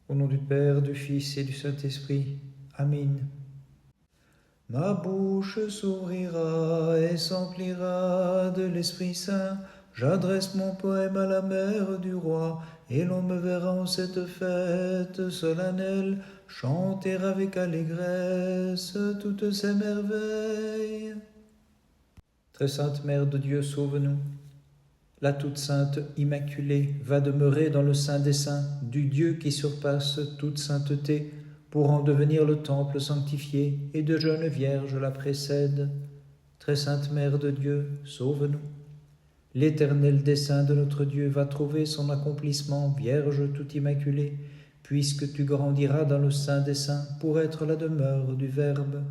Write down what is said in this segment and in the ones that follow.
Au nom du Père, du Fils et du Saint-Esprit. Amen. Ma bouche s'ouvrira et s'emplira de l'Esprit Saint. J'adresse mon poème à la mère du roi, et l'on me verra en cette fête solennelle chanter avec allégresse toutes ces merveilles. Très sainte Mère de Dieu, sauve-nous. La toute sainte Immaculée va demeurer dans le Saint des Saints du Dieu qui surpasse toute sainteté, pour en devenir le temple sanctifié, et de jeunes vierges la précèdent. Très sainte Mère de Dieu, sauve-nous. L'éternel dessein de notre Dieu va trouver son accomplissement, Vierge toute immaculée, puisque tu grandiras dans le Saint des Saints pour être la demeure du Verbe.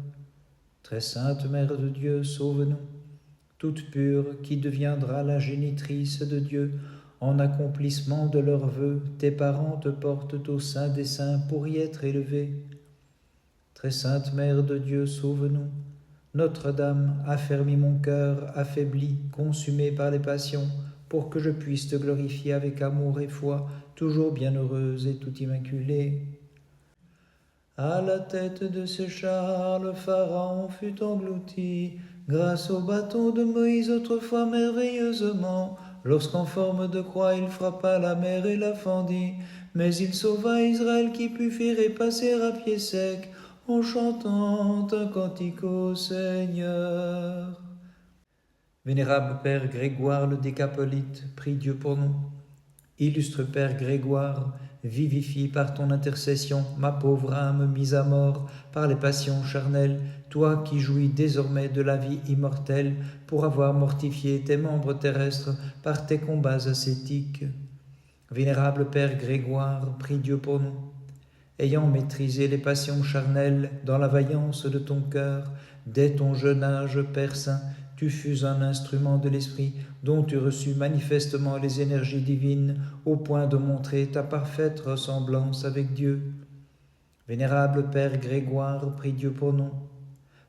Très sainte Mère de Dieu, sauve-nous. Toute pure, qui deviendra la génitrice de Dieu, en accomplissement de leurs vœux, tes parents te portent au Saint des Saints pour y être élevés. Très sainte Mère de Dieu, sauve-nous. Notre-Dame, affermis mon cœur, affaibli, consumé par les passions, pour que je puisse te glorifier avec amour et foi, toujours bienheureuse et tout immaculée. À la tête de ce char, le Pharaon fut englouti, grâce au bâton de Moïse autrefois merveilleusement. Lorsqu'en forme de croix il frappa la mer et la fendit, mais il sauva Israël qui put faire passer à pied sec, en chantant un cantique au Seigneur. Vénérable Père Grégoire le Décapolite, prie Dieu pour nous. Illustre Père Grégoire, vivifie par ton intercession ma pauvre âme mise à mort par les passions charnelles, toi qui jouis désormais de la vie immortelle pour avoir mortifié tes membres terrestres par tes combats ascétiques. Vénérable Père Grégoire, prie Dieu pour nous. Ayant maîtrisé les passions charnelles dans la vaillance de ton cœur, dès ton jeune âge, Père Saint, tu fus un instrument de l'Esprit dont tu reçus manifestement les énergies divines au point de montrer ta parfaite ressemblance avec Dieu. Vénérable Père Grégoire, prie Dieu pour nous.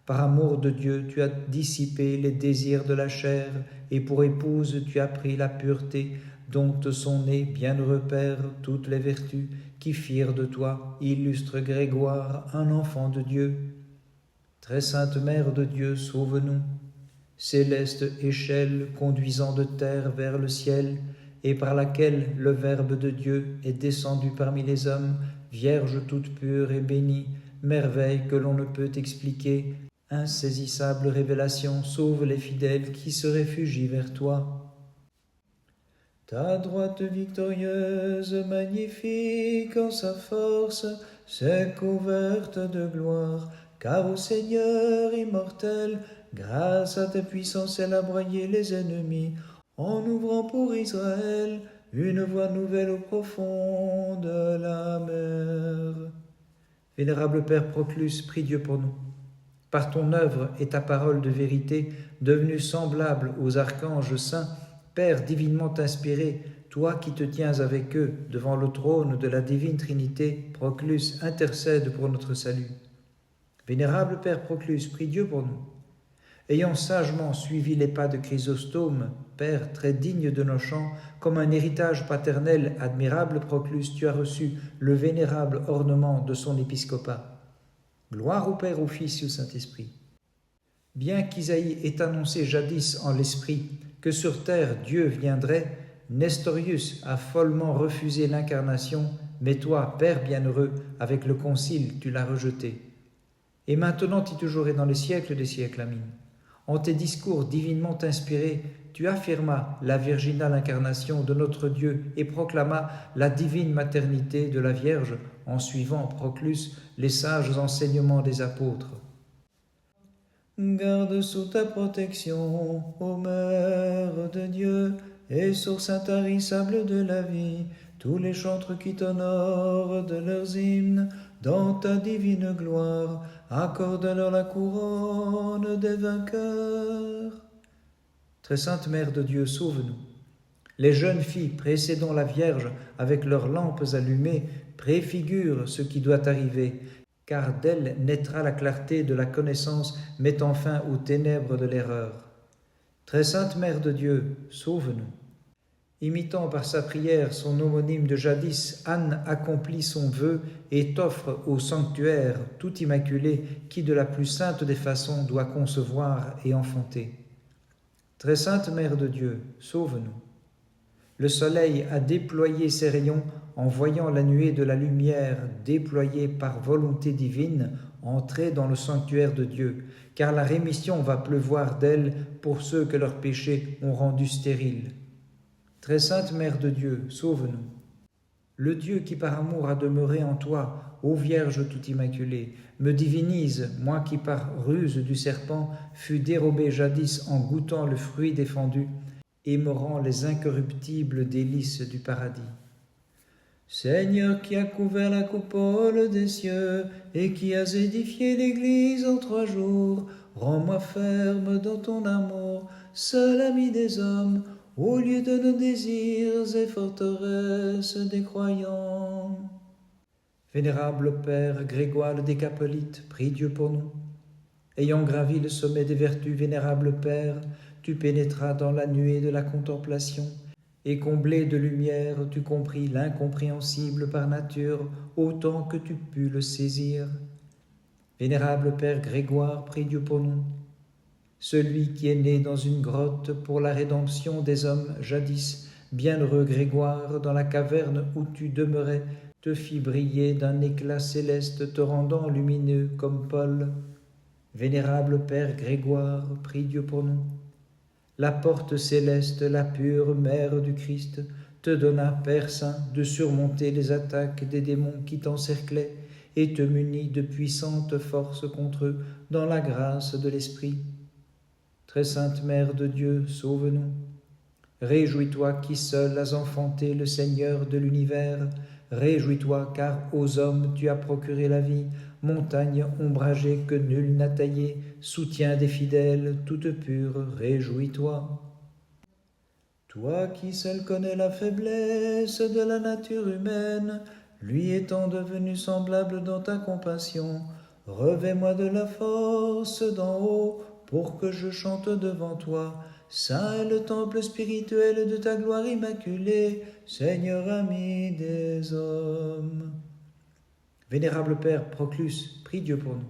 Par amour de Dieu, tu as dissipé les désirs de la chair et pour épouse tu as pris la pureté dont sont nées, bienheureux Père, toutes les vertus qui firent de toi, illustre Grégoire, un enfant de Dieu. Très sainte Mère de Dieu, sauve-nous. Céleste échelle conduisant de terre vers le ciel, et par laquelle le Verbe de Dieu est descendu parmi les hommes, Vierge toute pure et bénie, merveille que l'on ne peut expliquer, insaisissable révélation, sauve les fidèles qui se réfugient vers toi. Ta droite victorieuse, magnifique en sa force, s'est couverte de gloire, car au Seigneur immortel, grâce à ta puissance, elle a broyé les ennemis, en ouvrant pour Israël une voie nouvelle au profond de la mer. Vénérable Père Proclus, prie Dieu pour nous. Par ton œuvre et ta parole de vérité, devenue semblable aux archanges saints, Père divinement inspiré, toi qui te tiens avec eux devant le trône de la divine Trinité, Proclus, intercède pour notre salut. Vénérable Père Proclus, prie Dieu pour nous. Ayant sagement suivi les pas de Chrysostome, Père très digne de nos chants, comme un héritage paternel admirable, Proclus, tu as reçu le vénérable ornement de son épiscopat. Gloire au Père, au Fils et au Saint-Esprit. Bien qu'Isaïe ait annoncé jadis en l'Esprit que sur terre Dieu viendrait, Nestorius a follement refusé l'incarnation, mais toi, Père bienheureux, avec le Concile, tu l'as rejeté. Et maintenant et toujours et dans les siècles des siècles, amin. En tes discours divinement inspirés, tu affirmas la virginale incarnation de notre Dieu et proclamas la divine maternité de la Vierge en suivant, Proclus, les sages enseignements des apôtres. Garde sous ta protection, ô Mère de Dieu, et source intarissable de la vie, tous les chantres qui t'honorent de leurs hymnes, dans ta divine gloire, accorde-leur la couronne des vainqueurs. Très sainte Mère de Dieu, sauve-nous. Les jeunes filles précédant la Vierge avec leurs lampes allumées préfigurent ce qui doit arriver, car d'elle naîtra la clarté de la connaissance mettant fin aux ténèbres de l'erreur. Très sainte Mère de Dieu, sauve-nous. Imitant par sa prière son homonyme de jadis, Anne accomplit son vœu et t'offre au sanctuaire tout immaculé qui de la plus sainte des façons doit concevoir et enfanter. Très sainte Mère de Dieu, sauve-nous. Le soleil a déployé ses rayons en voyant la nuée de la lumière déployée par volonté divine entrer dans le sanctuaire de Dieu, car la rémission va pleuvoir d'elle pour ceux que leurs péchés ont rendus stériles. Très sainte Mère de Dieu, sauve-nous. Le Dieu qui par amour a demeuré en toi, ô Vierge tout immaculée, me divinise, moi qui par ruse du serpent fus dérobé jadis en goûtant le fruit défendu, et me rend les incorruptibles délices du paradis. Seigneur qui as couvert la coupole des cieux et qui as édifié l'Église en 3 jours, rends-moi ferme dans ton amour, seul ami des hommes, au lieu de nos désirs et forteresse des croyants. Vénérable Père Grégoire le Décapolite, prie Dieu pour nous. Ayant gravi le sommet des vertus, vénérable Père, tu pénétras dans la nuée de la contemplation, et comblé de lumière, tu compris l'incompréhensible par nature, autant que tu pus le saisir. Vénérable Père Grégoire, prie Dieu pour nous. Celui qui est né dans une grotte pour la rédemption des hommes jadis, bienheureux Grégoire, dans la caverne où tu demeurais, te fit briller d'un éclat céleste, te rendant lumineux comme Paul. Vénérable Père Grégoire, prie Dieu pour nous. La porte céleste, la pure Mère du Christ, te donna, Père Saint, de surmonter les attaques des démons qui t'encerclaient et te munit de puissantes forces contre eux dans la grâce de l'Esprit. Très sainte Mère de Dieu, sauve-nous. Réjouis-toi qui seule as enfanté le Seigneur de l'univers. Réjouis-toi car aux hommes tu as procuré la vie, montagne ombragée que nul n'a taillée, soutien des fidèles, toute pure, réjouis-toi. Toi qui seul connais la faiblesse de la nature humaine, lui étant devenu semblable dans ta compassion, revêt-moi de la force d'en haut pour que je chante devant toi. Saint est le temple spirituel de ta gloire immaculée, Seigneur ami des hommes. Vénérable Père Proclus, prie Dieu pour nous.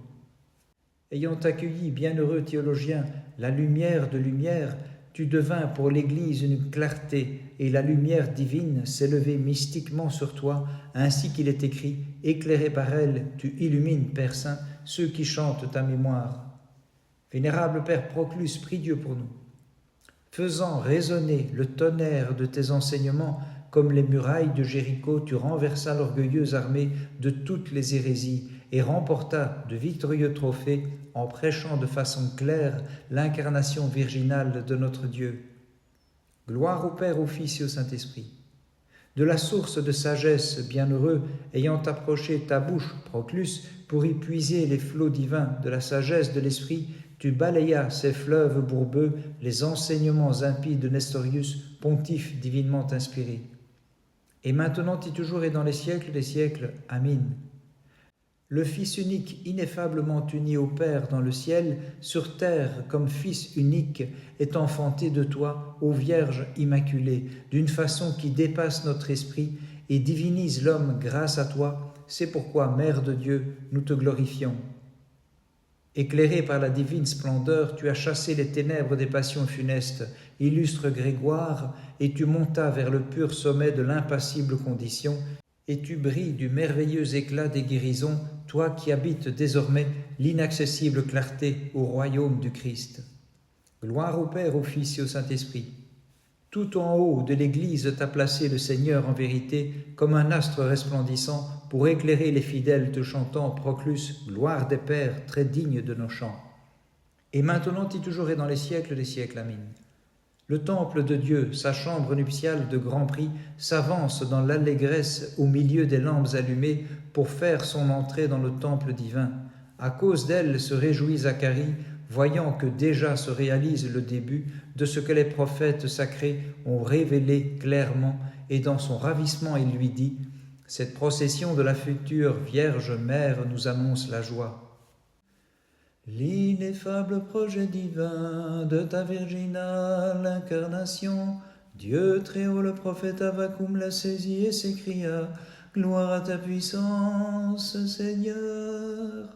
Ayant accueilli, bienheureux théologien, la lumière de lumière, tu devins pour l'Église une clarté, et la lumière divine s'est levée mystiquement sur toi, ainsi qu'il est écrit, éclairé par elle, tu illumines, Père Saint, ceux qui chantent ta mémoire. Vénérable Père Proclus, prie Dieu pour nous. Faisant résonner le tonnerre de tes enseignements, comme les murailles de Jéricho, tu renversas l'orgueilleuse armée de toutes les hérésies et remportas de victorieux trophées en prêchant de façon claire l'incarnation virginale de notre Dieu. Gloire au Père, au Fils et au Saint-Esprit. De la source de sagesse, bienheureux, ayant approché ta bouche, Proclus, pour y puiser les flots divins de la sagesse de l'Esprit, tu balayas ces fleuves bourbeux, les enseignements impies de Nestorius, pontife divinement inspiré. Et maintenant et toujours et dans les siècles des siècles. Amen. Le Fils unique, ineffablement uni au Père dans le ciel, sur terre comme Fils unique, est enfanté de toi, ô Vierge immaculée, d'une façon qui dépasse notre esprit et divinise l'homme grâce à toi. C'est pourquoi, Mère de Dieu, nous te glorifions. Éclairé par la divine splendeur, tu as chassé les ténèbres des passions funestes, illustre Grégoire, et tu montas vers le pur sommet de l'impassible condition, et tu brilles du merveilleux éclat des guérisons, toi qui habites désormais l'inaccessible clarté au royaume du Christ. Gloire au Père, au Fils et au Saint-Esprit. Tout en haut de l'Église t'a placé le Seigneur en vérité comme un astre resplendissant pour éclairer les fidèles te chantant Proclus, gloire des Pères, très digne de nos chants. Et maintenant et toujours et dans les siècles des siècles. Amen. Le temple de Dieu, sa chambre nuptiale de grand prix, s'avance dans l'allégresse au milieu des lampes allumées pour faire son entrée dans le temple divin. À cause d'elle se réjouit Zacharie, voyant que déjà se réalise le début de ce que les prophètes sacrés ont révélé clairement, et dans son ravissement il lui dit « Cette procession de la future Vierge Mère nous annonce la joie. » L'ineffable projet divin de ta virginale incarnation Dieu très haut, le prophète Avakoum l'a saisi et s'écria, « Gloire à ta puissance, Seigneur !»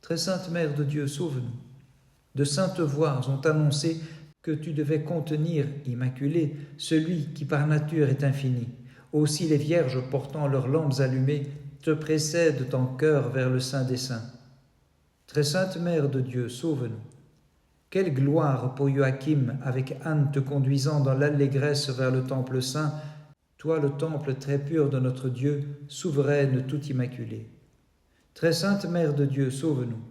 Très sainte Mère de Dieu, sauve-nous. De saintes voix ont annoncé que tu devais contenir, immaculé, celui qui par nature est infini. Aussi les vierges portant leurs lampes allumées te précèdent en chœur vers le Saint des Saints. Très sainte Mère de Dieu, sauve-nous. Quelle gloire pour Joachim avec Anne te conduisant dans l'allégresse vers le temple saint, toi le temple très pur de notre Dieu, souveraine tout immaculée. Très sainte Mère de Dieu, sauve-nous.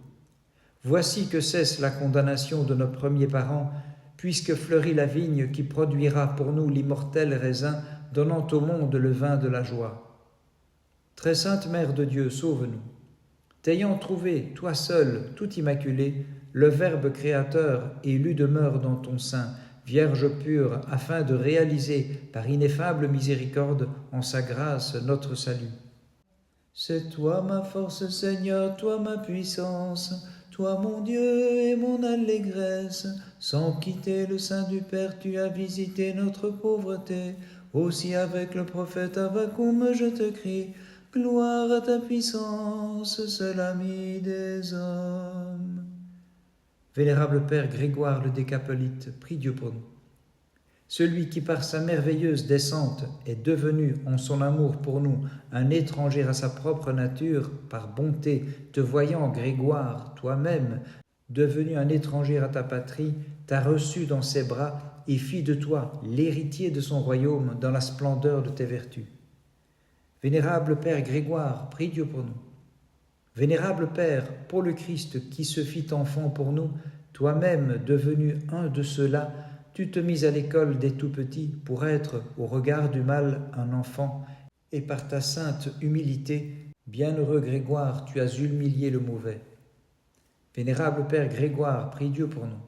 Voici que cesse la condamnation de nos premiers parents, puisque fleurit la vigne qui produira pour nous l'immortel raisin, donnant au monde le vin de la joie. Très sainte Mère de Dieu, sauve-nous. T'ayant trouvé, toi seule, tout immaculée, le Verbe créateur élu demeure dans ton sein, Vierge pure, afin de réaliser, par ineffable miséricorde, en sa grâce, notre salut. C'est toi ma force, Seigneur, toi ma puissance, toi mon Dieu et mon allégresse. Sans quitter le sein du Père, tu as visité notre pauvreté. Aussi avec le prophète Avakoum, je te crie, gloire à ta puissance, seul ami des hommes. Vénérable Père Grégoire le Décapolite, prie Dieu pour nous. Celui qui par sa merveilleuse descente est devenu en son amour pour nous un étranger à sa propre nature, par bonté, te voyant Grégoire, toi-même, devenu un étranger à ta patrie, t'a reçu dans ses bras et fit de toi l'héritier de son royaume dans la splendeur de tes vertus. Vénérable Père Grégoire, prie Dieu pour nous. Vénérable Père, pour le Christ qui se fit enfant pour nous, toi-même devenu un de ceux-là, tu te mis à l'école des tout-petits pour être, au regard du mal, un enfant, et par ta sainte humilité, bienheureux Grégoire, tu as humilié le mauvais. Vénérable Père Grégoire, prie Dieu pour nous.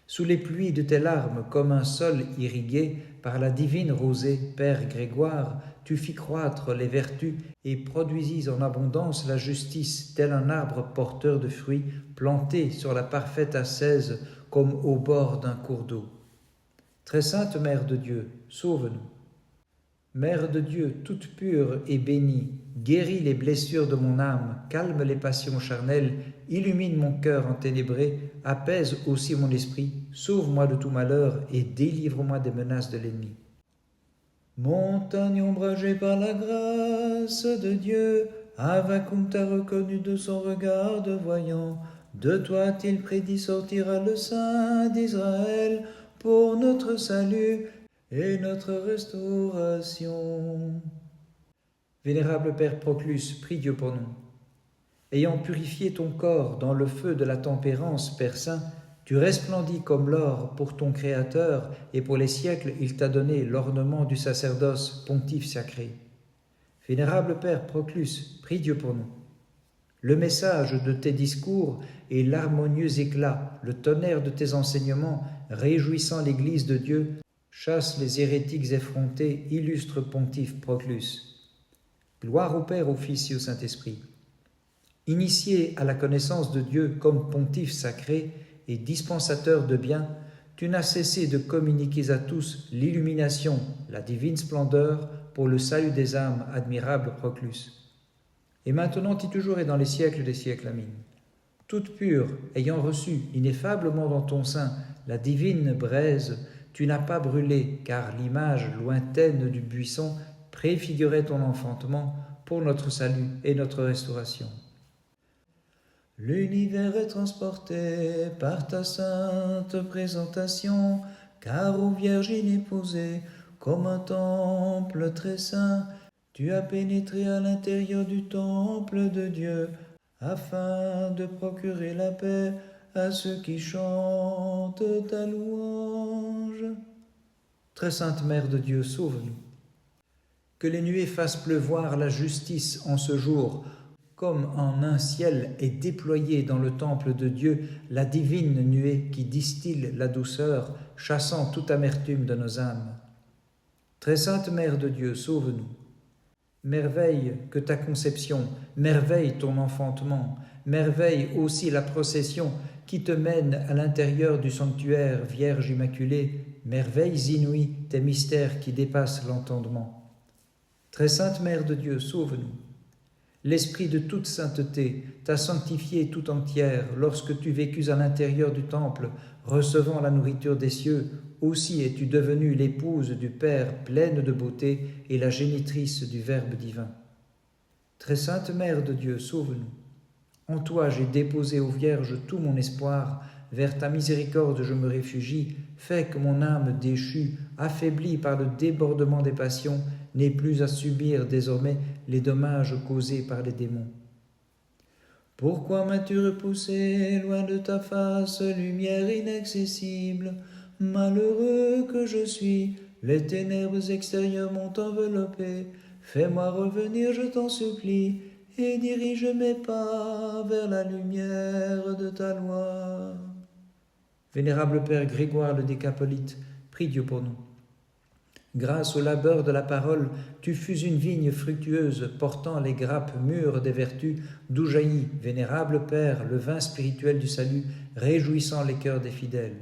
Sous les pluies de tes larmes, comme un sol irrigué par la divine rosée, Père Grégoire, tu fis croître les vertus et produisis en abondance la justice, tel un arbre porteur de fruits, planté sur la parfaite ascèse comme au bord d'un cours d'eau. Très sainte Mère de Dieu, sauve-nous. Mère de Dieu, toute pure et bénie, guéris les blessures de mon âme, calme les passions charnelles, illumine mon cœur enténébré, apaise aussi mon esprit, sauve-moi de tout malheur et délivre-moi des menaces de l'ennemi. Montagne ombragée par la grâce de Dieu, Avakoum t'a reconnu de son regard de voyant. De toi a-t-il prédit sortira le Saint d'Israël pour notre salut et notre restauration. Vénérable Père Proclus, prie Dieu pour nous. Ayant purifié ton corps dans le feu de la tempérance, Père Saint, tu resplendis comme l'or pour ton Créateur, et pour les siècles il t'a donné l'ornement du sacerdoce, pontife sacré. Vénérable Père Proclus, prie Dieu pour nous. Le message de tes discours et l'harmonieux éclat, le tonnerre de tes enseignements, réjouissant l'Église de Dieu, chasse les hérétiques effrontés, illustre pontife Proclus. Gloire au Père, au Fils et au Saint-Esprit. Initié à la connaissance de Dieu comme pontife sacré et dispensateur de biens, tu n'as cessé de communiquer à tous l'illumination, la divine splendeur pour le salut des âmes, admirable Proclus. Et maintenant et toujours et dans les siècles des siècles, Amin. Toute pure, ayant reçu ineffablement dans ton sein la divine braise, tu n'as pas brûlé, car l'image lointaine du buisson préfigurait ton enfantement pour notre salut et notre restauration. L'univers est transporté par ta sainte présentation, car ô Vierge inépousée, comme un temple très saint, tu as pénétré à l'intérieur du temple de Dieu, afin de procurer la paix à ceux qui chantent ta louange. Très sainte Mère de Dieu, sauve-nous. Que les nuées fassent pleuvoir la justice en ce jour, comme en un ciel est déployée dans le temple de Dieu la divine nuée qui distille la douceur, chassant toute amertume de nos âmes. Très sainte Mère de Dieu, sauve-nous. Merveille que ta conception, merveille ton enfantement, merveille aussi la procession qui te mène à l'intérieur du sanctuaire, Vierge Immaculée, merveilles inouïes, tes mystères qui dépassent l'entendement. Très sainte Mère de Dieu, sauve-nous. L'Esprit de toute sainteté t'a sanctifiée tout entière lorsque tu vécus à l'intérieur du temple, recevant la nourriture des cieux. Aussi es-tu devenue l'épouse du Père pleine de beauté et la génitrice du Verbe divin. Très sainte Mère de Dieu, sauve-nous. En toi j'ai déposé, ô Vierge, tout mon espoir. Vers ta miséricorde je me réfugie. Fais que mon âme déchue, affaiblie par le débordement des passions, n'ait plus à subir désormais les dommages causés par les démons. Pourquoi m'as-tu repoussé loin de ta face, lumière inaccessible? Malheureux que je suis, les ténèbres extérieures m'ont enveloppé. Fais-moi revenir, je t'en supplie, et dirige mes pas vers la lumière de ta loi. Vénérable Père Grégoire le Décapolite, prie Dieu pour nous. Grâce au labeur de la parole, tu fus une vigne fructueuse portant les grappes mûres des vertus, d'où jaillit, vénérable Père, le vin spirituel du salut, réjouissant les cœurs des fidèles.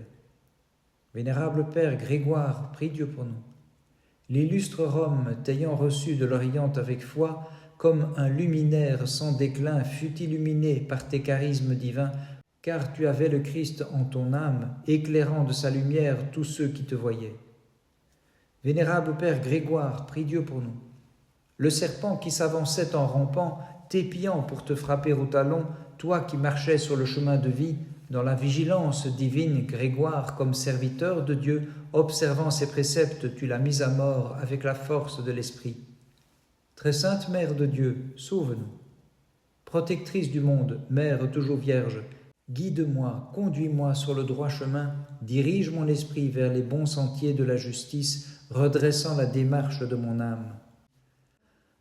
Vénérable Père Grégoire, prie Dieu pour nous. L'illustre Rome, t'ayant reçu de l'Orient avec foi, comme un luminaire sans déclin, fut illuminé par tes charismes divins, car tu avais le Christ en ton âme, éclairant de sa lumière tous ceux qui te voyaient. Vénérable Père Grégoire, prie Dieu pour nous. Le serpent qui s'avançait en rampant, t'épiant pour te frapper au talon, toi qui marchais sur le chemin de vie, dans la vigilance divine, Grégoire, comme serviteur de Dieu, observant ses préceptes, tu l'as mis à mort avec la force de l'Esprit. Très sainte Mère de Dieu, sauve-nous. Protectrice du monde, Mère toujours Vierge, guide-moi, conduis-moi sur le droit chemin, dirige mon esprit vers les bons sentiers de la justice, redressant la démarche de mon âme.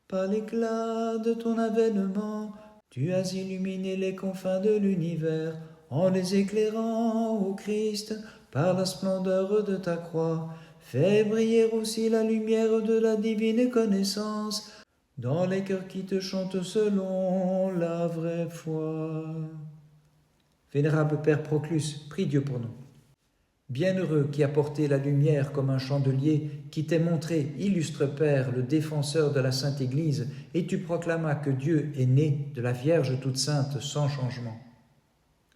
Par l'éclat de ton avènement, tu as illuminé les confins de l'univers, en les éclairant, ô Christ, par la splendeur de ta croix. Fais briller aussi la lumière de la divine connaissance, dans les cœurs qui te chantent selon la vraie foi. Vénérable Père Proclus, prie Dieu pour nous. Bienheureux qui a porté la lumière comme un chandelier, qui t'est montré, illustre Père, le défenseur de la Sainte Église, et tu proclamas que Dieu est né de la Vierge toute sainte sans changement.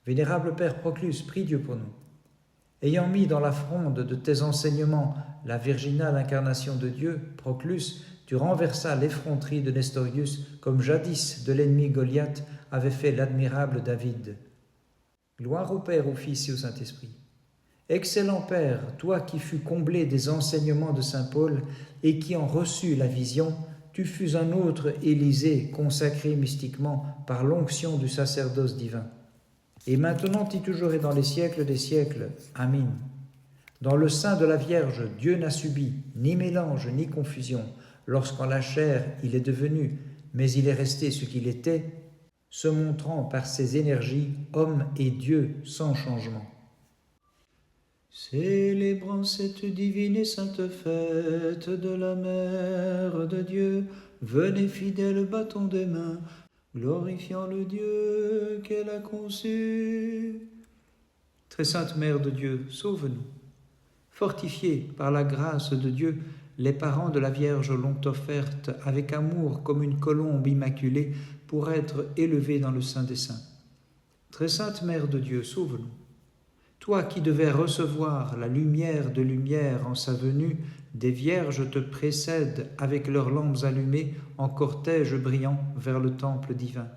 Vénérable Père Proclus, prie Dieu pour nous. Ayant mis dans la fronde de tes enseignements la virginale incarnation de Dieu, Proclus, tu renversas l'effronterie de Nestorius, comme jadis de l'ennemi Goliath avait fait l'admirable David. Gloire au Père, au Fils et au Saint-Esprit. Excellent Père, toi qui fus comblé des enseignements de saint Paul et qui en reçus la vision, tu fus un autre Élysée consacré mystiquement par l'onction du sacerdoce divin. Et maintenant et toujours et dans les siècles des siècles. Amen. Dans le sein de la Vierge, Dieu n'a subi ni mélange ni confusion. Lorsqu'en la chair il est devenu, mais il est resté ce qu'il était, se montrant par ses énergies homme et Dieu sans changement. Célébrant cette divine et sainte fête de la Mère de Dieu, venez fidèles battons des mains, glorifiant le Dieu qu'elle a conçu. Très sainte Mère de Dieu, sauve-nous. Fortifiés par la grâce de Dieu, les parents de la Vierge l'ont offerte avec amour comme une colombe immaculée pour être élevée dans le sein des saints. Très sainte Mère de Dieu, sauve-nous. Toi qui devais recevoir la lumière de lumière en sa venue, des vierges te précèdent avec leurs lampes allumées en cortège brillant vers le temple divin.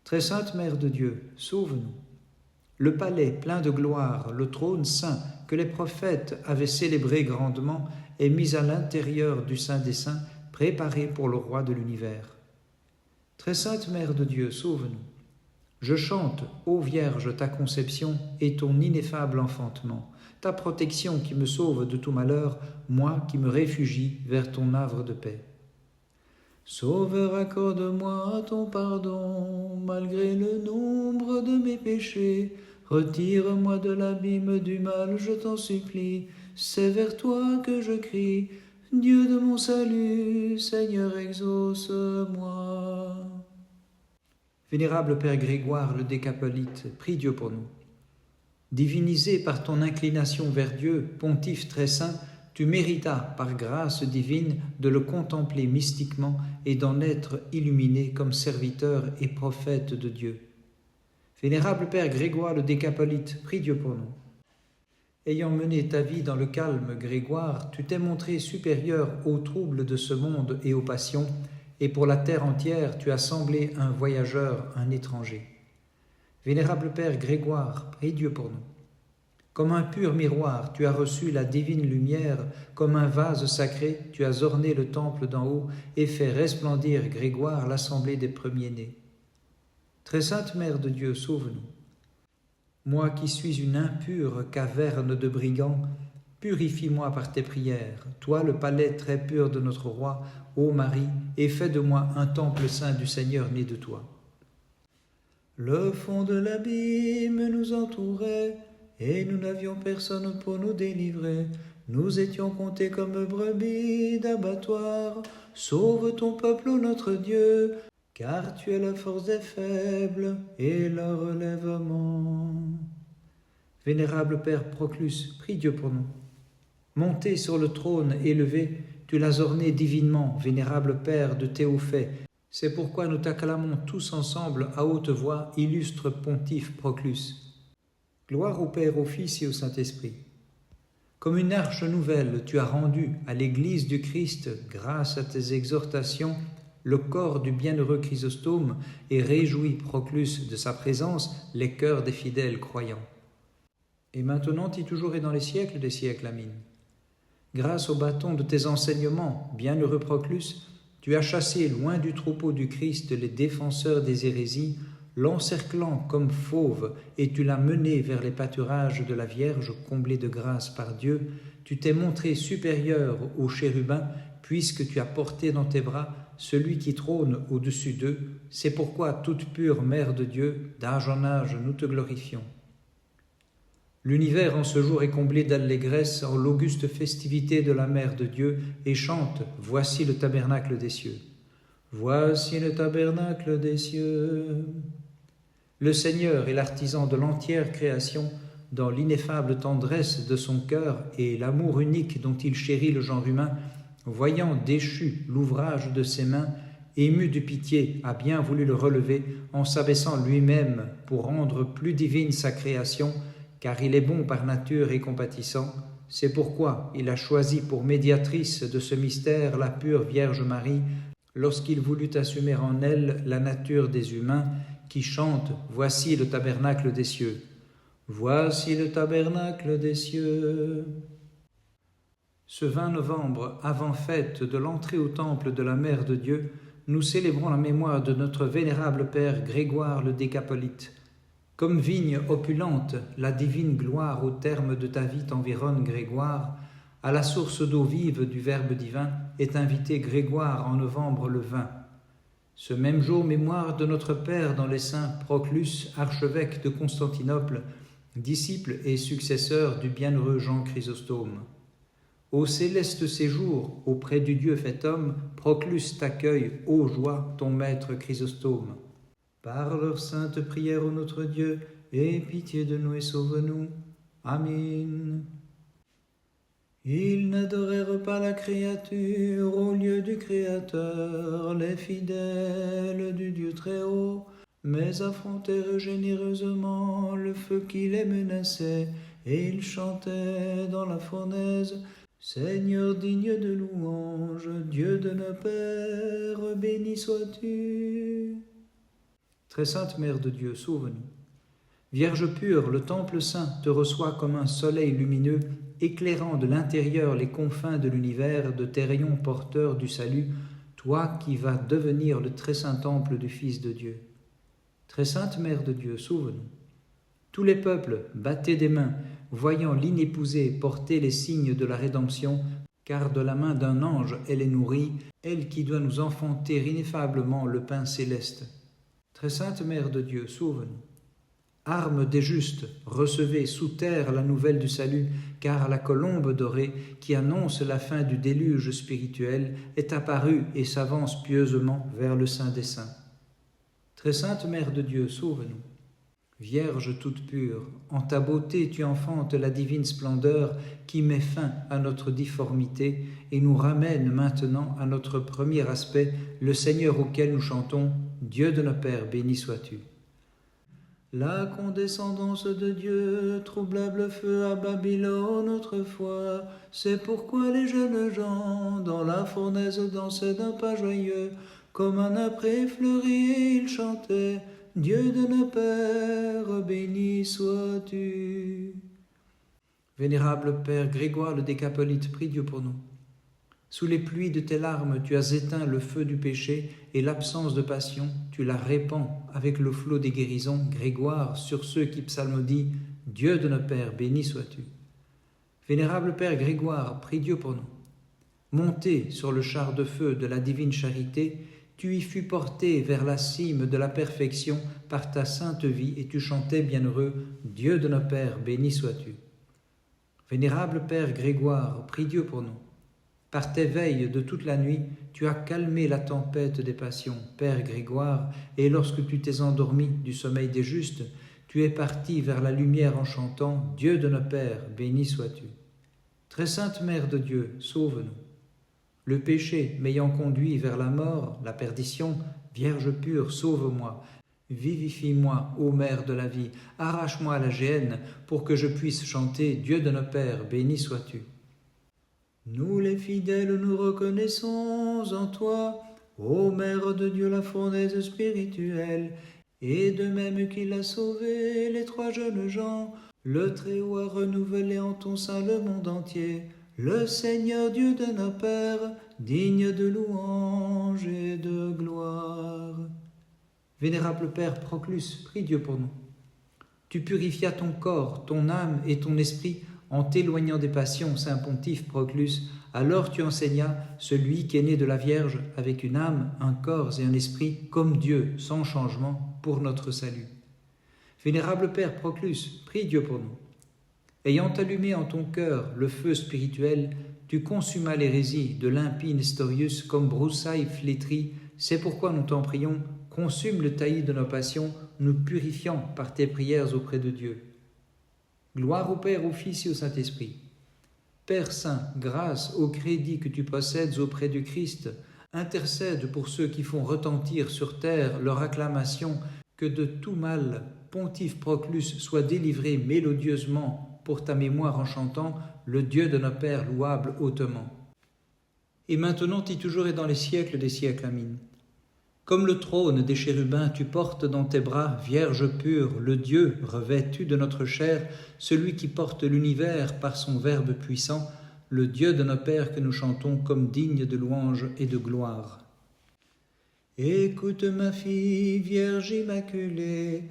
Très sainte Mère de Dieu, sauve-nous. Le palais plein de gloire, le trône saint que les prophètes avaient célébré grandement est mis à l'intérieur du Saint des Saints, préparé pour le roi de l'univers. Très sainte Mère de Dieu, sauve-nous. Je chante, ô Vierge, ta conception et ton ineffable enfantement, ta protection qui me sauve de tout malheur, moi qui me réfugie vers ton havre de paix. Sauveur, accorde-moi ton pardon, malgré le nombre de mes péchés. Retire-moi de l'abîme du mal, je t'en supplie. C'est vers toi que je crie. Dieu de mon salut, Seigneur, exauce-moi. Vénérable Père Grégoire le Décapolite, prie Dieu pour nous. Divinisé par ton inclination vers Dieu, pontife très saint, tu méritas, par grâce divine, de le contempler mystiquement et d'en être illuminé comme serviteur et prophète de Dieu. Vénérable Père Grégoire le Décapolite, prie Dieu pour nous. Ayant mené ta vie dans le calme, Grégoire, tu t'es montré supérieur aux troubles de ce monde et aux passions, et pour la terre entière, tu as semblé un voyageur, un étranger. Vénérable Père Grégoire, prie Dieu pour nous. Comme un pur miroir, tu as reçu la divine lumière, comme un vase sacré, tu as orné le temple d'en haut et fait resplendir, Grégoire, l'assemblée des premiers-nés. Très sainte Mère de Dieu, sauve-nous. Moi qui suis une impure caverne de brigands, purifie-moi par tes prières, toi le palais très pur de notre roi, ô Marie, et fais de moi un temple saint du Seigneur né de toi. Le fond de l'abîme nous entourait, et nous n'avions personne pour nous délivrer. Nous étions comptés comme brebis d'abattoir. Sauve ton peuple, ô notre Dieu, car tu es la force des faibles et le relèvement. Vénérable Père Proclus, prie Dieu pour nous. Monté sur le trône élevé, tu l'as orné divinement, vénérable Père de Théophée. C'est pourquoi nous t'acclamons tous ensemble à haute voix, illustre pontife Proclus. Gloire au Père, au Fils et au Saint-Esprit. Comme une arche nouvelle, tu as rendu à l'Église du Christ, grâce à tes exhortations, le corps du bienheureux Chrysostome et réjouis Proclus de sa présence les cœurs des fidèles croyants. Et maintenant et toujours et dans les siècles des siècles, Amin. Grâce au bâton de tes enseignements, bienheureux Proclus, tu as chassé loin du troupeau du Christ les défenseurs des hérésies, l'encerclant comme fauve, et tu l'as mené vers les pâturages de la Vierge comblée de grâce par Dieu. Tu t'es montré supérieur aux chérubins, puisque tu as porté dans tes bras celui qui trône au-dessus d'eux. C'est pourquoi, toute pure Mère de Dieu, d'âge en âge, nous te glorifions. L'univers en ce jour est comblé d'allégresse en l'auguste festivité de la Mère de Dieu et chante « Voici le tabernacle des cieux ». Voici le tabernacle des cieux. Le Seigneur est l'artisan de l'entière création, dans l'ineffable tendresse de son cœur et l'amour unique dont il chérit le genre humain, voyant déchu l'ouvrage de ses mains, ému de pitié, a bien voulu le relever en s'abaissant lui-même pour rendre plus divine sa création, car il est bon par nature et compatissant. C'est pourquoi il a choisi pour médiatrice de ce mystère la pure Vierge Marie, lorsqu'il voulut assumer en elle la nature des humains, qui chantent « Voici le tabernacle des cieux ». Voici le tabernacle des cieux. Ce 20 novembre, avant fête de l'entrée au temple de la Mère de Dieu, nous célébrons la mémoire de notre vénérable Père Grégoire le Décapolite. Comme vigne opulente, la divine gloire au terme de ta vie t'environne, Grégoire. À la source d'eau vive du Verbe divin est invité Grégoire en novembre le 20. Ce même jour, mémoire de notre Père dans les saints Proclus, archevêque de Constantinople, disciple et successeur du bienheureux Jean Chrysostome. Au céleste séjour, auprès du Dieu fait homme, Proclus t'accueille, ô joie, ton maître Chrysostome. Par leur sainte prière, ô notre Dieu, aie pitié de nous et sauve-nous. Amen. Ils n'adorèrent pas la créature au lieu du Créateur, les fidèles du Dieu très haut, mais affrontèrent généreusement le feu qui les menaçait, et ils chantaient dans la fournaise « Seigneur digne de louange, Dieu de nos pères, béni sois-tu » Très sainte Mère de Dieu, sauve-nous. Vierge pure, le temple saint te reçoit comme un soleil lumineux, éclairant de l'intérieur les confins de l'univers de tes rayons porteurs du salut, toi qui vas devenir le très saint temple du Fils de Dieu. Très sainte Mère de Dieu, sauve-nous. Tous les peuples battaient des mains, voyant l'inépousée porter les signes de la rédemption, car de la main d'un ange elle est nourrie, elle qui doit nous enfanter ineffablement le pain céleste. Très sainte Mère de Dieu, sauve-nous. Armes des justes, recevez sous terre la nouvelle du salut, car la colombe dorée, qui annonce la fin du déluge spirituel, est apparue et s'avance pieusement vers le Saint des Saints. Très sainte Mère de Dieu, sauve-nous. Vierge toute pure, en ta beauté tu enfantes la divine splendeur qui met fin à notre difformité et nous ramène maintenant à notre premier aspect, le Seigneur auquel nous chantons « Dieu de nos pères, béni sois-tu ». La condescendance de Dieu, troublable feu à Babylone autrefois, c'est pourquoi les jeunes gens dans la fournaise dansaient d'un pas joyeux, comme un apprêt fleuri et ils chantaient « Dieu de nos pères, béni sois-tu ». Vénérable Père Grégoire le Décapolite, prie Dieu pour nous. Sous les pluies de tes larmes, tu as éteint le feu du péché et l'absence de passion, tu la répands avec le flot des guérisons, Grégoire, sur ceux qui psalmodient « Dieu de nos pères, béni sois-tu ». Vénérable Père Grégoire, prie Dieu pour nous. Monté sur le char de feu de la divine charité, tu y fus porté vers la cime de la perfection par ta sainte vie et tu chantais bienheureux « Dieu de nos pères, béni sois-tu ». Vénérable Père Grégoire, prie Dieu pour nous. Par tes veilles de toute la nuit, tu as calmé la tempête des passions, Père Grégoire, et lorsque tu t'es endormi du sommeil des justes, tu es parti vers la lumière en chantant « Dieu de nos pères, béni sois-tu ». Très sainte Mère de Dieu, sauve-nous. Le péché m'ayant conduit vers la mort, la perdition, Vierge pure, sauve-moi. Vivifie-moi, ô Mère de la vie, arrache-moi à la géhenne, pour que je puisse chanter « Dieu de nos pères, béni sois-tu ». Nous les fidèles nous reconnaissons en toi, ô Mère de Dieu la fournaise spirituelle, et de même qu'il a sauvé les trois jeunes gens, le Très-Haut a renouvelé en ton sein le monde entier, le Seigneur Dieu de nos pères, digne de louange et de gloire. Vénérable Père Proclus, prie Dieu pour nous. Tu purifias ton corps, ton âme et ton esprit en t'éloignant des passions, Saint Pontife Proclus, alors tu enseignas celui qui est né de la Vierge avec une âme, un corps et un esprit comme Dieu, sans changement, pour notre salut. Vénérable Père Proclus, prie Dieu pour nous. Ayant allumé en ton cœur le feu spirituel, tu consumas l'hérésie de l'impie Nestorius comme broussaille flétrie. C'est pourquoi nous t'en prions, consume le taillis de nos passions, nous purifiant par tes prières auprès de Dieu. Gloire au Père, au Fils et au Saint-Esprit. Père Saint, grâce au crédit que tu possèdes auprès du Christ, intercède pour ceux qui font retentir sur terre leur acclamation, que de tout mal, Pontife Proclus soit délivré mélodieusement pour ta mémoire en chantant le Dieu de nos pères louable hautement. Et maintenant et toujours et dans les siècles des siècles. Amin. Comme le trône des chérubins, tu portes dans tes bras, Vierge pure, le Dieu revêtu de notre chair, celui qui porte l'univers par son Verbe puissant, le Dieu de nos pères que nous chantons comme digne de louange et de gloire. Écoute ma fille, Vierge immaculée,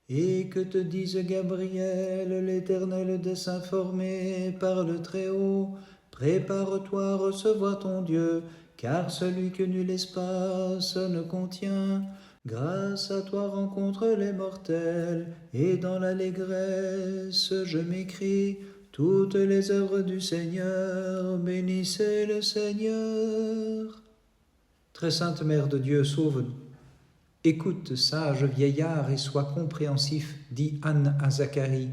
et que te dise Gabriel, l'Éternel dessein formé par le Très-Haut, prépare-toi à recevoir ton Dieu, car celui que nul espace ne contient, grâce à toi rencontre les mortels, et dans l'allégresse je m'écrie, toutes les œuvres du Seigneur, bénissez le Seigneur. Très sainte Mère de Dieu, sauve-nous. Écoute, sage vieillard, et sois compréhensif, dit Anne à Zacharie.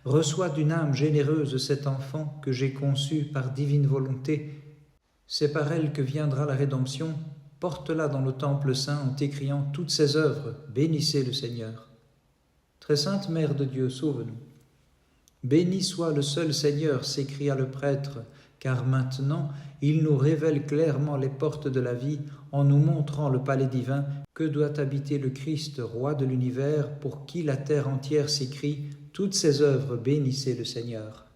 Reçois d'une âme généreuse cet enfant que j'ai conçu par divine volonté. C'est par elle que viendra la rédemption. Porte-la dans le temple saint en t'écriant toutes ses œuvres. Bénissez le Seigneur. Très sainte Mère de Dieu, sauve-nous. Béni soit le seul Seigneur, s'écria le prêtre, car maintenant il nous révèle clairement les portes de la vie en nous montrant le palais divin que doit habiter le Christ, roi de l'univers, pour qui la terre entière s'écrie « Toutes ses œuvres, bénissez le Seigneur ».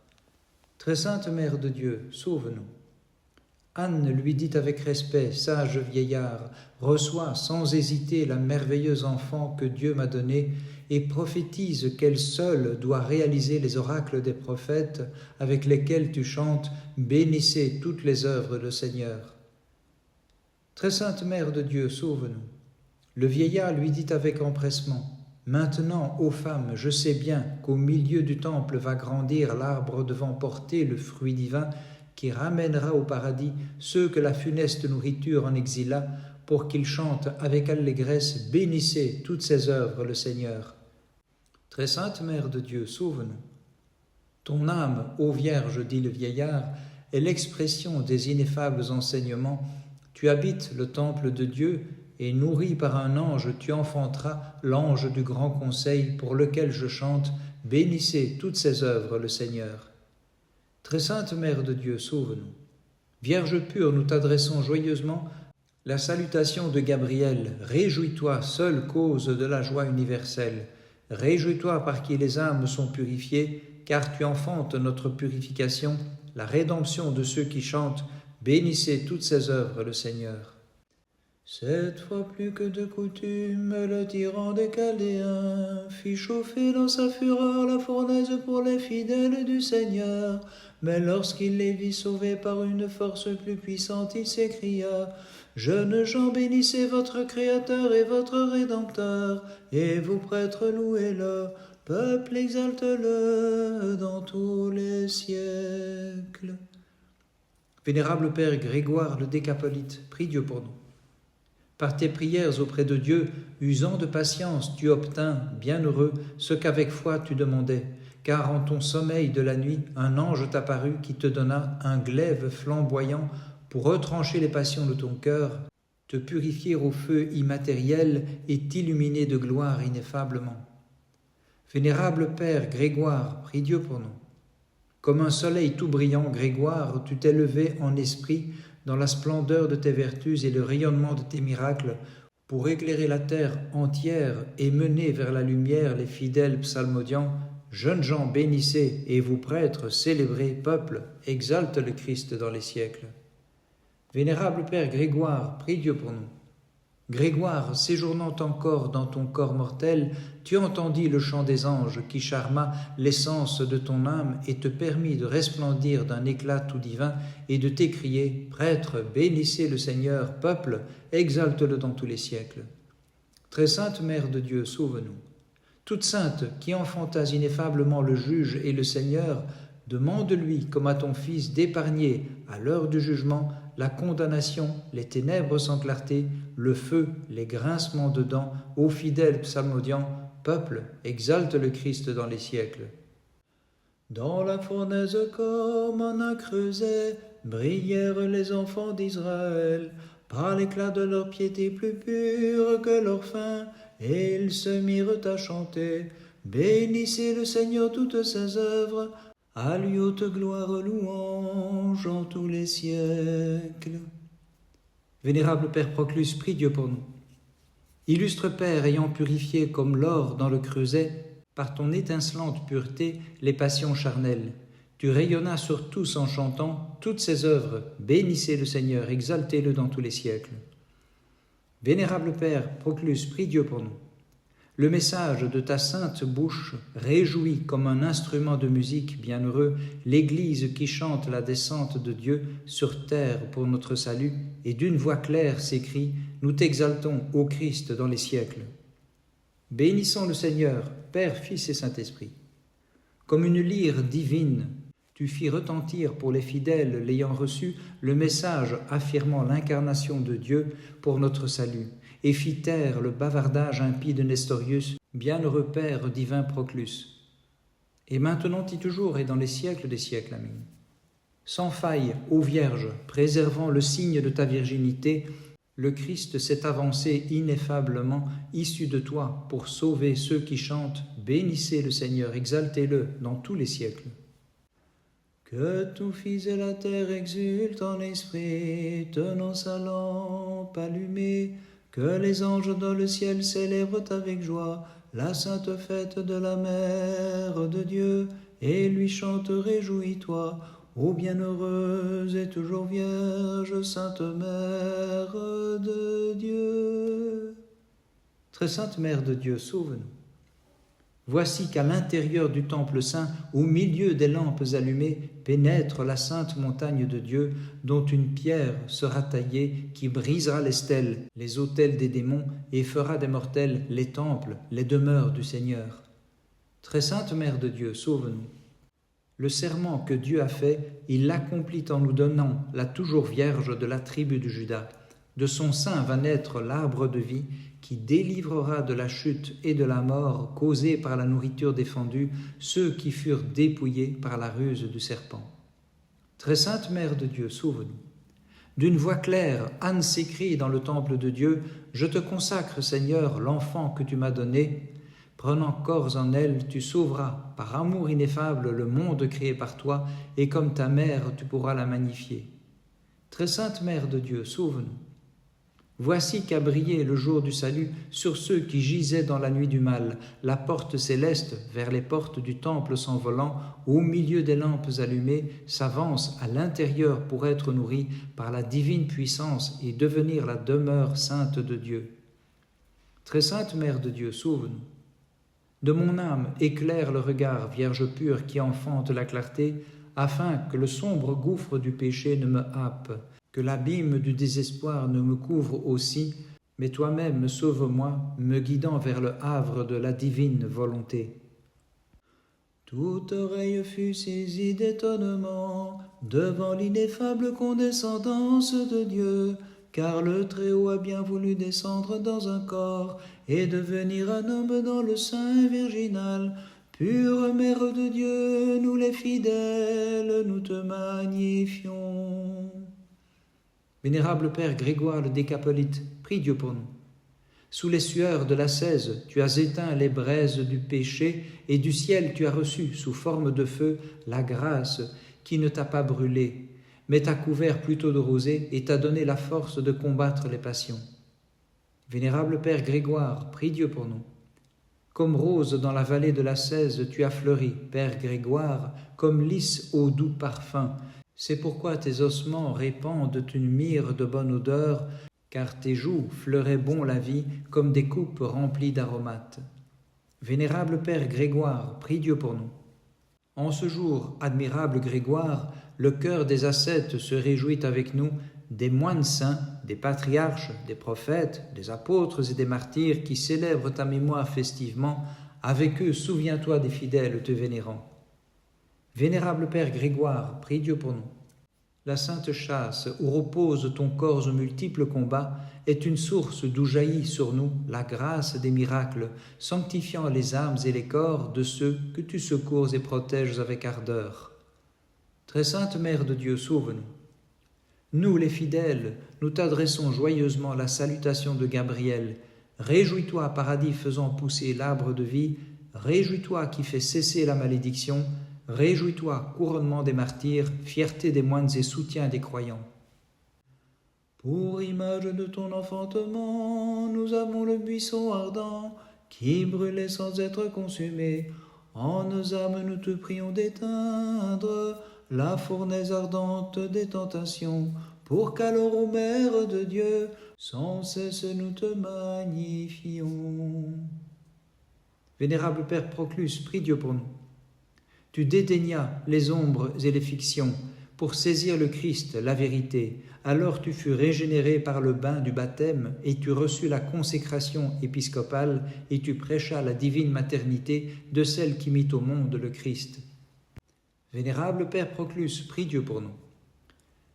Très sainte Mère de Dieu, sauve-nous. Anne lui dit avec respect, sage vieillard, reçois sans hésiter la merveilleuse enfant que Dieu m'a donnée et prophétise qu'elle seule doit réaliser les oracles des prophètes avec lesquels tu chantes « Bénissez toutes les œuvres du Seigneur ». Très sainte Mère de Dieu, sauve-nous. Le vieillard lui dit avec empressement, « Maintenant, ô femme, je sais bien qu'au milieu du temple va grandir l'arbre devant porter le fruit divin qui ramènera au paradis ceux que la funeste nourriture en exila pour qu'il chante avec allégresse. Bénissez toutes ses œuvres, le Seigneur. Très sainte Mère de Dieu, sauve-nous. Ton âme, ô Vierge, dit le vieillard, est l'expression des ineffables enseignements. Tu habites le temple de Dieu, et nourri par un ange, tu enfanteras l'ange du grand conseil, pour lequel je chante. Bénissez toutes ses œuvres, le Seigneur. Très sainte Mère de Dieu, sauve-nous. Vierge pure, nous t'adressons joyeusement la salutation de Gabriel. Réjouis-toi, seule cause de la joie universelle. Réjouis-toi par qui les âmes sont purifiées, car tu enfantes notre purification, la rédemption de ceux qui chantent. Bénissez toutes ses œuvres, le Seigneur. Cette fois plus que de coutume, le tyran des Chaldéens fit chauffer dans sa fureur la fournaise pour les fidèles du Seigneur. Mais lorsqu'il les vit sauvés par une force plus puissante, il s'écria: Jeunes gens, bénissez votre Créateur et votre Rédempteur, et vous prêtres, louez-le, peuple, exalte-le dans tous les siècles. Vénérable Père Grégoire le Décapolite, prie Dieu pour nous. Par tes prières auprès de Dieu, usant de patience, tu obtins, bienheureux, ce qu'avec foi tu demandais, car en ton sommeil de la nuit, un ange t'apparut qui te donna un glaive flamboyant pour retrancher les passions de ton cœur, te purifier au feu immatériel et t'illuminer de gloire ineffablement. Vénérable Père Grégoire, prie Dieu pour nous. Comme un soleil tout brillant, Grégoire, tu t'es levé en esprit dans la splendeur de tes vertus et le rayonnement de tes miracles, pour éclairer la terre entière et mener vers la lumière les fidèles psalmodiants. Jeunes gens, bénissez, et vous prêtres, célébrez, peuple, exalte le Christ dans les siècles. Vénérable Père Grégoire, prie Dieu pour nous. Grégoire, séjournant encore dans ton corps mortel, tu entendis le chant des anges qui charma l'essence de ton âme et te permit de resplendir d'un éclat tout divin et de t'écrier: Prêtre, bénissez le Seigneur, peuple, exalte-le dans tous les siècles. Très sainte Mère de Dieu, sauve-nous. Toute sainte, qui enfantas ineffablement le juge et le Seigneur, demande-lui, comme à ton Fils, d'épargner, à l'heure du jugement, la condamnation, les ténèbres sans clarté, le feu, les grincements de dents, aux fidèles psalmodiants. Peuple, exalte le Christ dans les siècles. Dans la fournaise comme en un creuset, brillèrent les enfants d'Israël, par l'éclat de leur piété plus pure que leur faim, et ils se mirent à chanter. Bénissez le Seigneur toutes ses œuvres, à lui haute gloire, louange en tous les siècles. Vénérable Père Proclus, prie Dieu pour nous. Illustre Père, ayant purifié comme l'or dans le creuset, par ton étincelante pureté, les passions charnelles, tu rayonnas sur tous en chantant toutes ses œuvres. Bénissez le Seigneur, exaltez-le dans tous les siècles. Vénérable Père Proclus, prie Dieu pour nous. Le message de ta sainte bouche réjouit comme un instrument de musique bienheureux l'Église qui chante la descente de Dieu sur terre pour notre salut, et d'une voix claire s'écrie: Nous t'exaltons, ô Christ, dans les siècles. Bénissons le Seigneur, Père, Fils et Saint-Esprit. Comme une lyre divine, tu fis retentir pour les fidèles l'ayant reçu le message affirmant l'incarnation de Dieu pour notre salut, et fit taire le bavardage impie de Nestorius, bienheureux Père divin Proclus. Et maintenant et toujours et dans les siècles des siècles. Amen. Sans faille, ô Vierge, préservant le signe de ta virginité, le Christ s'est avancé ineffablement, issu de toi, pour sauver ceux qui chantent. Bénissez le Seigneur, exaltez-le dans tous les siècles. Que tout fils de la terre exulte en esprit, tenant sa lampe allumée, que les anges dans le ciel célèbrent avec joie la sainte fête de la Mère de Dieu, et lui chantent: Réjouis-toi, ô bienheureuse et toujours Vierge, Sainte Mère de Dieu. Très sainte Mère de Dieu, sauve-nous. Voici qu'à l'intérieur du temple saint, au milieu des lampes allumées, pénètre la sainte montagne de Dieu, dont une pierre sera taillée qui brisera les stèles, les autels des démons, et fera des mortels les temples, les demeures du Seigneur. Très sainte Mère de Dieu, sauve-nous. Le serment que Dieu a fait, il l'accomplit en nous donnant la toujours Vierge de la tribu de Juda. De son sein va naître l'arbre de vie qui délivrera de la chute et de la mort causée par la nourriture défendue ceux qui furent dépouillés par la ruse du serpent. Très sainte Mère de Dieu, sauve-nous. D'une voix claire, Anne s'écrie dans le temple de Dieu, « Je te consacre, Seigneur, l'enfant que tu m'as donné. Prenant corps en elle, tu sauveras, par amour ineffable, le monde créé par toi, et comme ta mère, tu pourras la magnifier. Très sainte Mère de Dieu, sauve-nous. Voici qu'a brillé le jour du salut sur ceux qui gisaient dans la nuit du mal, la porte céleste vers les portes du temple s'envolant, au milieu des lampes allumées, s'avance à l'intérieur pour être nourrie par la divine puissance et devenir la demeure sainte de Dieu. Très sainte Mère de Dieu, sauve-nous. De mon âme éclaire le regard, Vierge pure qui enfante la clarté, afin que le sombre gouffre du péché ne me happe, que l'abîme du désespoir ne me couvre aussi, mais toi-même sauve-moi, me guidant vers le havre de la divine volonté. Toute oreille fut saisie d'étonnement devant l'ineffable condescendance de Dieu, car le Très-Haut a bien voulu descendre dans un corps et devenir un homme dans le sein virginal. Pure Mère de Dieu, nous les fidèles, nous te magnifions. Vénérable Père Grégoire le Décapolite, prie Dieu pour nous. Sous les sueurs de l'ascèse, tu as éteint les braises du péché et du ciel tu as reçu, sous forme de feu, la grâce qui ne t'a pas brûlé, mais t'a couvert plutôt de rosée et t'a donné la force de combattre les passions. Vénérable Père Grégoire, prie Dieu pour nous. Comme rose dans la vallée de l'ascèse, tu as fleuri, Père Grégoire, comme lys au doux parfum. C'est pourquoi tes ossements répandent une myrrhe de bonne odeur, car tes joues fleuraient bon la vie comme des coupes remplies d'aromates. Vénérable Père Grégoire, prie Dieu pour nous. En ce jour, admirable Grégoire, le cœur des ascètes se réjouit avec nous, des moines saints, des patriarches, des prophètes, des apôtres et des martyrs qui célèbrent ta mémoire festivement. Avec eux, souviens-toi des fidèles te vénérant. Vénérable Père Grégoire, prie Dieu pour nous. La sainte chasse où repose ton corps aux multiples combats est une source d'où jaillit sur nous la grâce des miracles, sanctifiant les âmes et les corps de ceux que tu secours et protèges avec ardeur. Très sainte Mère de Dieu, sauve-nous. Nous, les fidèles, nous t'adressons joyeusement la salutation de Gabriel. Réjouis-toi, paradis faisant pousser l'arbre de vie, réjouis-toi qui fais cesser la malédiction, réjouis-toi, couronnement des martyrs, fierté des moines et soutien des croyants. Pour image de ton enfantement, nous avons le buisson ardent qui brûlait sans être consumé. En nos âmes, nous te prions d'éteindre la fournaise ardente des tentations, pour qu'alors, ô Mère de Dieu, sans cesse nous te magnifions. Vénérable Père Proclus, prie Dieu pour nous. Tu dédaignas les ombres et les fictions pour saisir le Christ, la vérité. Alors tu fus régénéré par le bain du baptême et tu reçus la consécration épiscopale et tu prêchas la divine maternité de celle qui mit au monde le Christ. Vénérable Père Proclus, prie Dieu pour nous.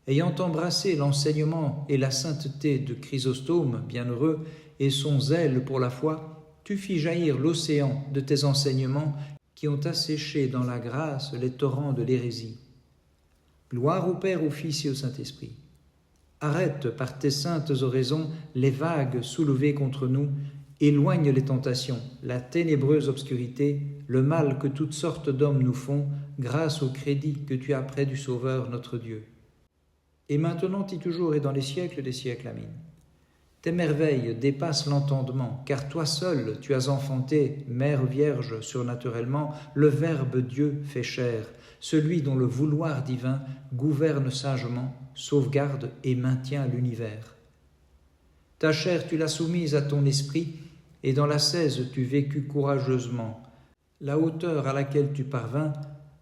Ayant embrassé l'enseignement et la sainteté de Chrysostome, bienheureux, et son zèle pour la foi, tu fis jaillir l'océan de tes enseignements qui ont asséché dans la grâce les torrents de l'hérésie. Gloire au Père, au Fils et au Saint-Esprit. Arrête par tes saintes oraisons les vagues soulevées contre nous, éloigne les tentations, la ténébreuse obscurité, le mal que toutes sortes d'hommes nous font, grâce au crédit que tu as près du Sauveur notre Dieu. Et maintenant et toujours et dans les siècles des siècles. Amen. Tes merveilles dépassent l'entendement, car toi seul tu as enfanté, Mère Vierge surnaturellement, le Verbe Dieu fait chair, celui dont le vouloir divin gouverne sagement, sauvegarde et maintient l'univers. Ta chair tu l'as soumise à ton esprit, et dans l'ascèse tu vécus courageusement. La hauteur à laquelle tu parvins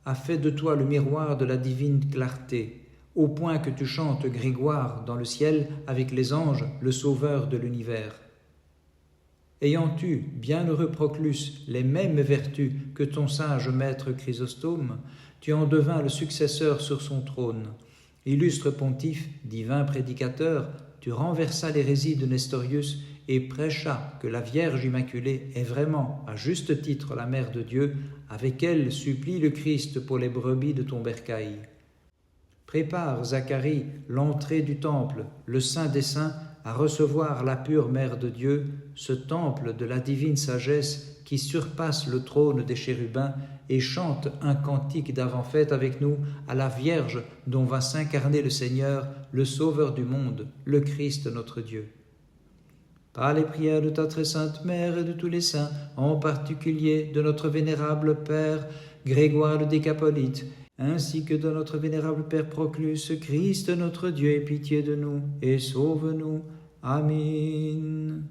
a fait de toi le miroir de la divine clarté, au point que tu chantes Grégoire dans le ciel avec les anges, le sauveur de l'univers. Ayant eu, bienheureux Proclus, les mêmes vertus que ton sage maître Chrysostome, tu en devins le successeur sur son trône. Illustre pontife, divin prédicateur, tu renversas l'hérésie de Nestorius et prêchas que la Vierge Immaculée est vraiment, à juste titre, la Mère de Dieu, avec elle supplie le Christ pour les brebis de ton bercail. Prépare, Zacharie, l'entrée du temple, le Saint des Saints, à recevoir la pure Mère de Dieu, ce temple de la divine sagesse qui surpasse le trône des chérubins, et chante un cantique d'avant-fête avec nous à la Vierge dont va s'incarner le Seigneur, le Sauveur du monde, le Christ notre Dieu. Par les prières de ta très sainte Mère et de tous les saints, en particulier de notre vénérable Père Grégoire le Décapolite, ainsi que de notre vénérable Père Proclus, Christ notre Dieu, aie pitié de nous et sauve-nous. Amen.